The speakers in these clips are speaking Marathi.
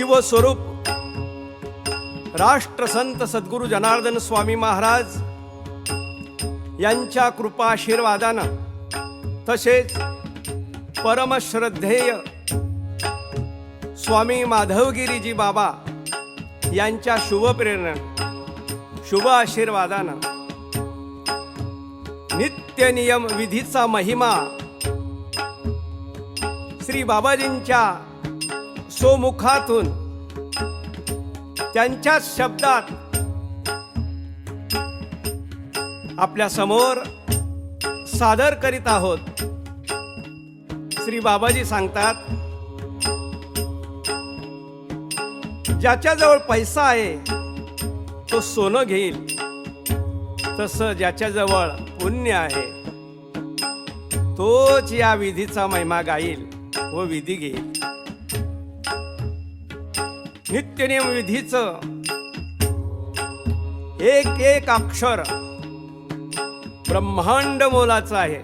शिवस्वरूप राष्ट्रसंत सद्गुरू जनार्दन स्वामी महाराज यांच्या कृपाशीर्वादानं तसेच परमश्रद्धेय स्वामी माधवगिरीजी बाबा यांच्या शुभप्रेरणेनं शुभ आशीर्वादानं नित्य नियम विधीचा महिमा श्री बाबाजींच्या सोमुखातून त्यांच्याच शब्दात आपल्या समोर सादर करीत आहोत। श्री बाबाजी सांगतात, ज्याच्याजवळ पैसा आहे तो सोनं घेईल, तसं ज्याच्याजवळ पुण्य आहे तोच या विधीचा महिमा गाईल व विधी घेईल। नित्यनियम विधीचं एक एक अक्षर ब्रह्मांड मोलाचं आहे।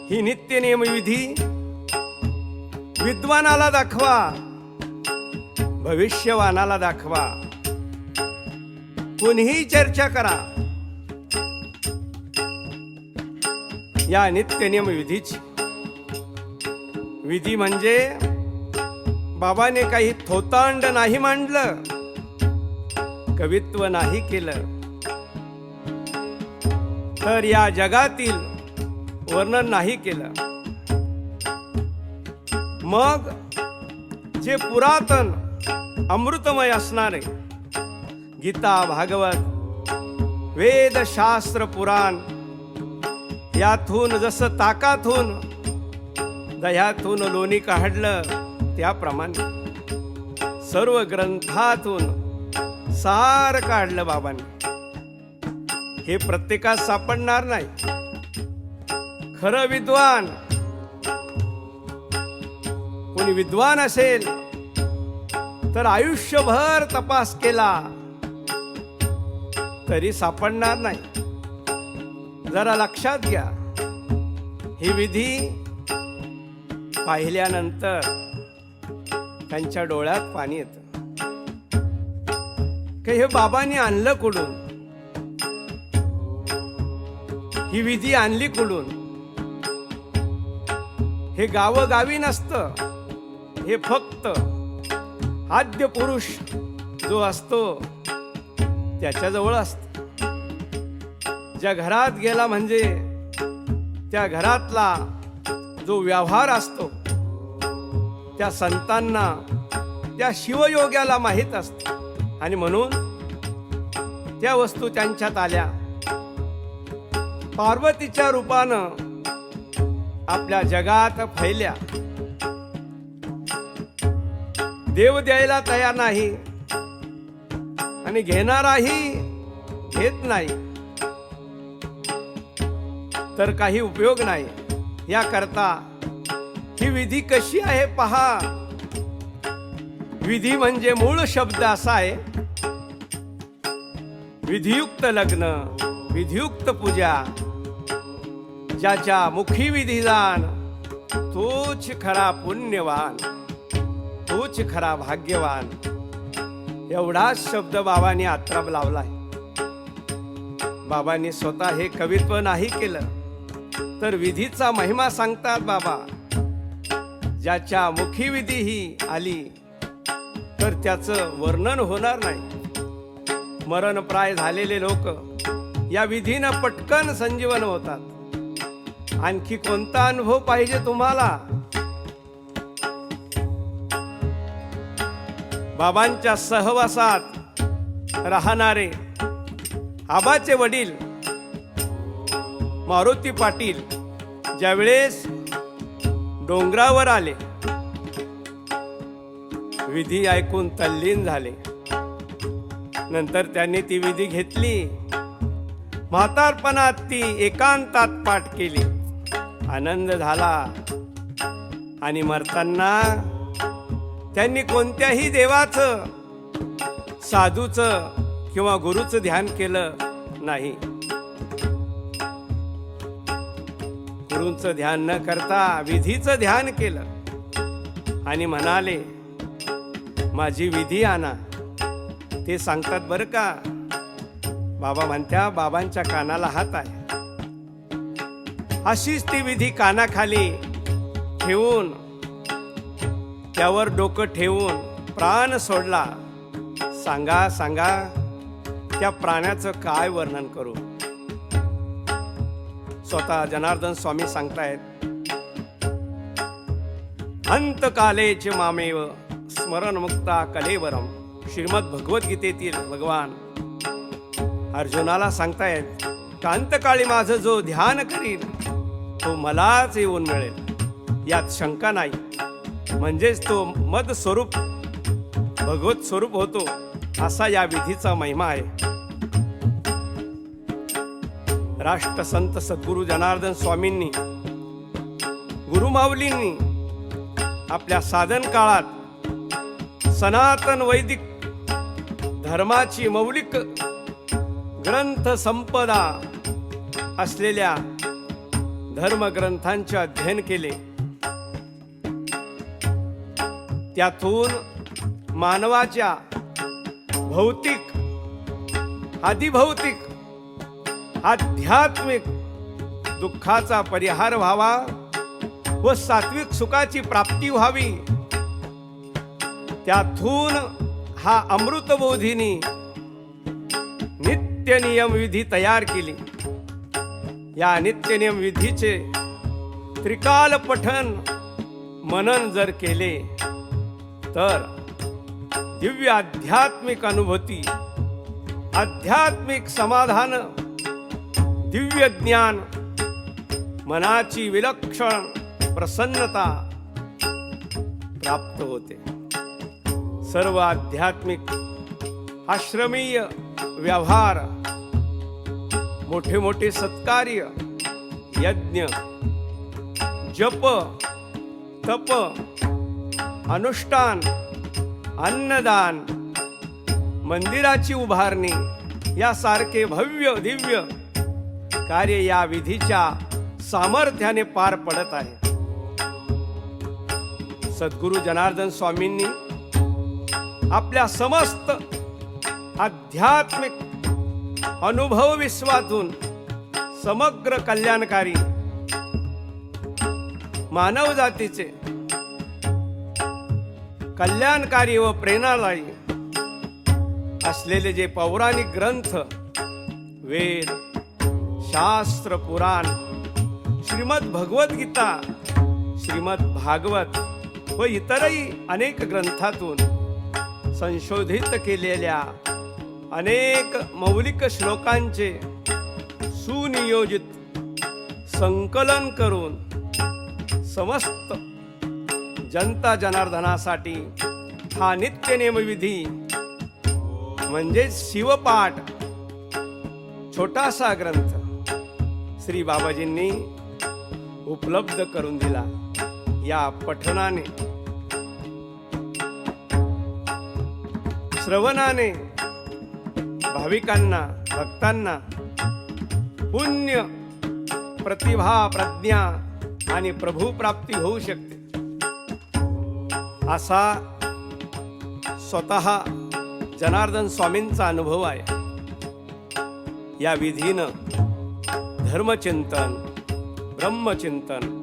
ही नित्यनियम विधी विद्वानाला दाखवा, भविष्यवानाला दाखवा, कुणीही चर्चा करा। या नित्यनियम विधीची विधी म्हणजे बाबाने काही थोतांड नाही मांडलं, कवित्व नाही केलं, तर या जगातील वर्णन नाही केलं। मग जे पुरातन अमृतमय असणारे गीता, भागवत, वेद, शास्त्र, पुराण यातून जसं ताकातून दह्यातून लोणी काढलं त्याप्रमाणे सर्व ग्रंथातून सार काढलं बाबांनी। हे प्रत्येकास सापडणार नाही। खरं विद्वान कोणी विद्वान असेल तर आयुष्यभर तपास केला तरी सापडणार नाही। जरा लक्षात घ्या, ही विधी पाहिल्यानंतर त्यांच्या डोळ्यात पाणी येतं की हे बाबांनी आणलं कुठून, ही विधी आणली कुठून। हे गावोगावी नसतं, हे फक्त आद्य पुरुष जो असतो त्याच्याजवळ असतं। ज्या घरात गेला म्हणजे त्या घरातला जो व्यवहार असतो त्या संतांना, त्या शिवयोग्याला माहीत असतं आणि म्हणून त्या वस्तू त्यांच्यात आल्या। पार्वतीच्या रूपानं आपल्या जगात फैल्या। देव द्यायला तयार नाही आणि घेणाराही घेत नाही, तर काही उपयोग नाही। याकरता ही विधी कशी आहे पहा। विधी म्हणजे मूळ शब्द असा आहे, विधियुक्त लग्न, विधियुक्त पूजा। ज्याच्या मुखी विधिदान तोच खरा पुण्यवान, तोच खरा भाग्यवान। एवढाच शब्द बाबांनी आत्राप लावलाय। बाबांनी स्वतः हे कवित्व नाही केलं, तर विधीचा महिमा सांगतात बाबा। ज्याच्या मुखी विधी ही आली तर त्याचं वर्णन होणार नाही। मरणप्राय झालेले लोक या विधीनं पटकन संजीवन होतात। आणखी कोणता अनुभव पाहिजे तुम्हाला? बाबांच्या सहवासात राहणारे आबाचे वडील मारुती पाटील ज्यावेळेस डोंगरावर आले, विधी ऐकून तल्लीन झाले। नंतर त्यांनी ती विधी घेतली, म्हातारपणात ती एकांतात पाठ केली, आनंद झाला। आणि मरताना त्यांनी कोणत्याही देवाचं, साधूचं किंवा गुरुचं ध्यान केलं नाही। गुरूंचं ध्यान न करता विधीचं ध्यान केलं आणि म्हणाले, माझी विधी आणा, ते सांगतात बरं का. बाबा म्हणत्या, बाबांच्या कानाला हात आहे. अशीच ती विधी कानाखाली ठेवून, त्यावर डोकं ठेवून प्राण सोडला. सांगा सांगा, त्या प्राण्याचं काय वर्णन करू. स्वतः जनार्दन स्वामी सांगतायत, अंतकालेच मामेव स्मरण मुक्ता कलेवरम. श्रीमद भगवद्गीतेतील भगवान अर्जुनाला सांगतायत, अंतकाळी माझं जो ध्यान करील तो मलाच येऊन मिळेल, यात शंका नाही. म्हणजेच तो मद स्वरूप भगवत स्वरूप होतो, असा या विधीचा महिमा आहे. राष्ट्रसंत सद्गुरू जनार्दन स्वामींनी, गुरुमाऊलींनी आपल्या साधन काळात सनातन वैदिक धर्माची मौलिक ग्रंथ संपदा असलेल्या धर्मग्रंथांचे अध्ययन केले. त्यातून मानवाच्या भौतिक, अधिभौतिक, आध्यात्मिक दुःखाचा परिहार व्हावा व सात्विक सुखाची प्राप्ती व्हावी, त्यातून हा अमृतबोधिनी नित्यनियम विधी तयार केली. या नित्यनियम विधीचे त्रिकाल पठन मनन जर केले तर दिव्य आध्यात्मिक अनुभूती, आध्यात्मिक समाधान, दिव्य ज्ञान, मनाची विलक्षण प्रसन्नता प्राप्त होते. सर्व आध्यात्मिक आश्रमीय व्यवहार, मोठे मोठे सत्कार्य, यज्ञ, जप, तप, अनुष्ठान, अन्नदान, मंदिराची उभारणी यासारखे भव्य दिव्य कार्य या विधीच्या सामर्थ्याने पार पडत आहे. सद्गुरू जनार्दन स्वामींनी आपल्या समस्त आध्यात्मिक अनुभव विश्वातून समग्र कल्याणकारी मानव जातीचे कल्याणकारी व प्रेरणादायी असलेले जे पौराणिक ग्रंथ, वेद, शास्त्र, पुराण, श्रीमद भगवद्गीता, श्रीमद भागवत व इतरही अनेक ग्रंथातून संशोधित केलेल्या अनेक मौलिक श्लोकांचे सुनियोजित संकलन करून समस्त जनता जनार्दनासाठी हा नित्यनेम विधी म्हणजे शिवपाठ छोटासा ग्रंथ श्री बाबाजींनी उपलब्ध करून दिला. या पठनाने, श्रवणाने भाविकांना, भक्तांना पुण्य, प्रतिभा, प्रज्ञा आणि प्रभू प्राप्ती होऊ शकते. असा स्वतः जनार्दन स्वामींचा अनुभव आहे. या विधीनं धर्मचिंतन, ब्रह्मचिंतन,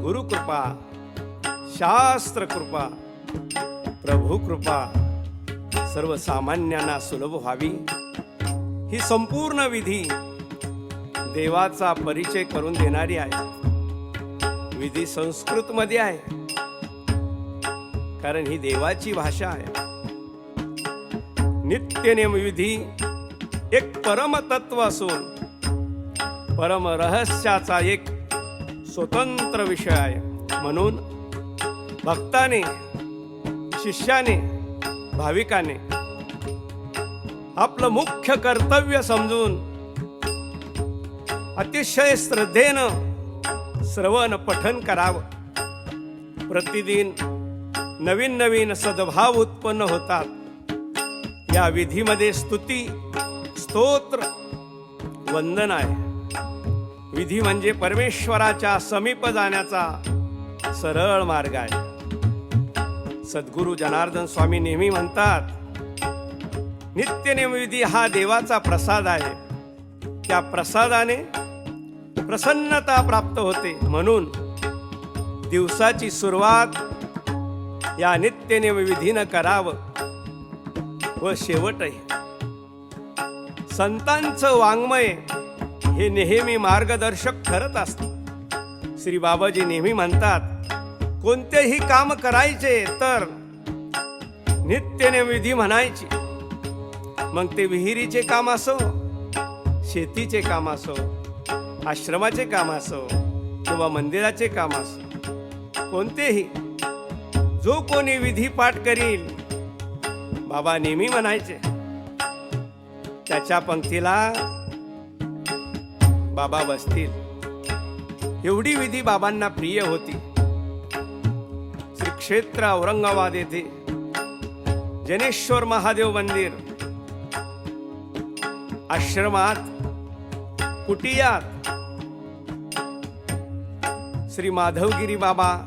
गुरुकृपा, शास्त्रकृपा, प्रभुकृपा सर्वसामान्यांना सुलभ व्हावी. ही संपूर्ण विधी देवाचा परिचय करून देणारी आहे. विधी संस्कृत मध्ये आहे, कारण ही देवाची भाषा आहे. नित्यनेम विधी एक परमतत्व असून परम रहस्याचा एक स्वतंत्र विषय आहे. म्हणून भक्ताने, शिष्याने, भाविकाने आपलं मुख्य कर्तव्य समजून अतिशय श्रद्धेनं श्रवण पठन करावं. प्रतिदिन नवीन नवीन सद्भाव उत्पन्न होतात. या विधीमध्ये स्तुती, स्तोत्र, वंदन आहे. विधी म्हणजे परमेश्वराच्या समीप जाण्याचा सरळ मार्ग आहे. सद्गुरु जनार्दन स्वामी नेहमी म्हणतात, नित्यनेमविधी हा देवाचा प्रसाद आहे. त्या प्रसादाने प्रसन्नता प्राप्त होते. म्हणून दिवसाची सुरुवात या नित्यनेमविधीनं करावं व शेवटही. संतांचं वाङ्मय हे नेहमी मार्गदर्शक ठरत असतं. श्री बाबाजी नेहमी म्हणतात, कोणतेही काम करायचे तर नित्यनेमविधी म्हणायची. मग ते विहिरीचे काम असो, शेतीचे काम असो, आश्रमाचे काम असो किंवा मंदिराचे काम असो, कोणतेही जो कोणी विधी पाठ करील बाबा नेहमी म्हणायचे. त्याच्या पंक्तीला बाबा बसतील. एवढी विधी बाबांना प्रिय होती. श्री क्षेत्र औरंगाबाद येथे जनेश्वर महादेव मंदिर आश्रमात कुटियात श्री माधवगिरी बाबा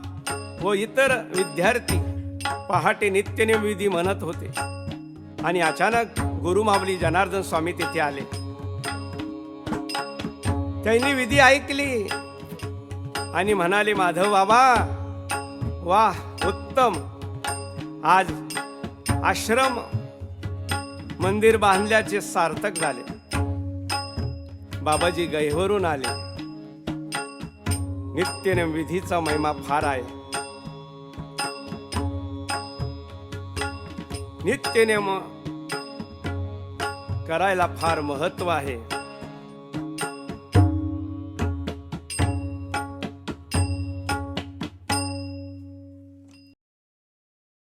व इतर विद्यार्थी पहाटे नित्यनेम विधी म्हणत होते. आणि अचानक गुरुमावली जनार्दन स्वामी तिथे आले. त्यांनी विधी ऐकली आणि म्हणाले, माधव बाबा वाह, उत्तम. आज आश्रम मंदिर बांधल्याचे सार्थक झाले. बाबाजी गैहवरून आले. नित्यनेम विधीचा महिमा फार आहे. नित्यनेम करायला फार महत्व आहे.